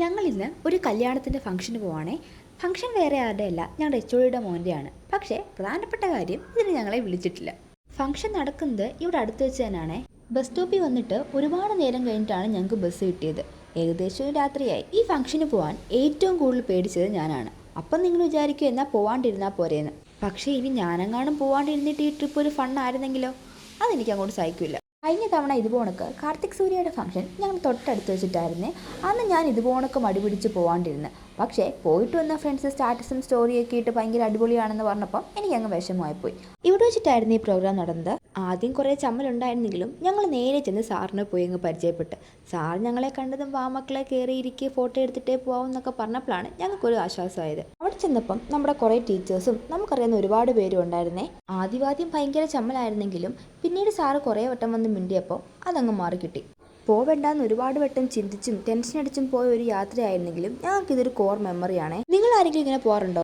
ഞങ്ങളിന്ന് ഒരു കല്യാണത്തിൻ്റെ ഫംഗ്ഷന് പോവാണേ. ഫംഗ്ഷൻ വേറെ ആരുടെയല്ല, ഞങ്ങളുടെ എച്ച്.ഒ.ഡിയുടെ മോൻ്റെയാണ്. പക്ഷേ പ്രധാനപ്പെട്ട കാര്യം ഇതിന് ഞങ്ങളെ വിളിച്ചിട്ടില്ല. ഫംഗ്ഷൻ നടക്കുന്നത് ഇവിടെ അടുത്ത് വെച്ച് തന്നെയാണേ. ബസ് സ്റ്റോപ്പിൽ വന്നിട്ട് ഒരുപാട് നേരം കഴിഞ്ഞിട്ടാണ് ഞങ്ങൾക്ക് ബസ് കിട്ടിയത്. ഏകദേശം രാത്രിയായി. ഈ ഫംഗ്ഷന് പോകാൻ ഏറ്റവും കൂടുതൽ പേടിച്ചത് ഞാനാണ്. അപ്പം നിങ്ങൾ വിചാരിക്കും എന്നാൽ പോവാണ്ടിരുന്നാൽ പോരേന്ന്. പക്ഷേ ഇനി ഞാനെങ്ങാനും പോവാണ്ടിരുന്നിട്ട് ഈ ട്രിപ്പ് ഒരു ഫണ്ണായിരുന്നെങ്കിലോ? അതെനിക്ക് അങ്ങോട്ട് സഹിക്കില്ല. കഴിഞ്ഞ തവണ ഇതുപോണക്ക് കാർത്തിക് സൂര്യയുടെ ഫംഗ്ഷൻ ഞങ്ങൾ തൊട്ടടുത്ത് വെച്ചിട്ടായിരുന്നേ. അന്ന് ഞാൻ ഇതുപോണക്ക് മടി പിടിച്ച് പോവാണ്ടിരുന്നു. പക്ഷേ പോയിട്ട് വന്ന ഫ്രണ്ട്സ് സ്റ്റാറ്റസും സ്റ്റോറിയൊക്കെ ഇട്ട് ഭയങ്കര അടിപൊളിയാണെന്ന് പറഞ്ഞപ്പം എനിക്കങ്ങ് വിഷമമായിപ്പോയി. ഇവിടെ വെച്ചിട്ടായിരുന്നു ഈ പ്രോഗ്രാം നടന്നത്. ആദ്യം കുറേ ചമ്മലുണ്ടായിരുന്നെങ്കിലും ഞങ്ങൾ നേരെ ചെന്ന് സാറിനെ പോയി അങ്ങ് പരിചയപ്പെട്ട്. സാർ ഞങ്ങളെ കണ്ടതും വാമക്കളെ കയറിയിരിക്കുക ഫോട്ടോ എടുത്തിട്ടേ പോകാമെന്നൊക്കെ പറഞ്ഞപ്പോഴാണ് ഞങ്ങൾക്കൊരു ആശ്വാസമായത്. അവിടെ ചെന്നപ്പം നമ്മുടെ കുറേ ടീച്ചേഴ്സും നമുക്കറിയാവുന്ന ഒരുപാട് പേരും ഉണ്ടായിരുന്നേ. ആദ്യം ഭയങ്കര ചമ്മലായിരുന്നെങ്കിലും പിന്നീട് സാറ് കുറേ വട്ടം വന്ന് മിണ്ടിയപ്പോൾ അതങ്ങ് മാറിക്കിട്ടി. പോവേണ്ടാന്ന് ഒരുപാട് വട്ടം ചിന്തിച്ചും ടെൻഷൻ അടിച്ചും പോയ ഒരു യാത്രയായിരുന്നെങ്കിലും ഞങ്ങൾക്കിതൊരു കോർ മെമ്മറിയാണേ. നിങ്ങൾ ആരെങ്കിലും ഇങ്ങനെ പോകാറുണ്ടോ?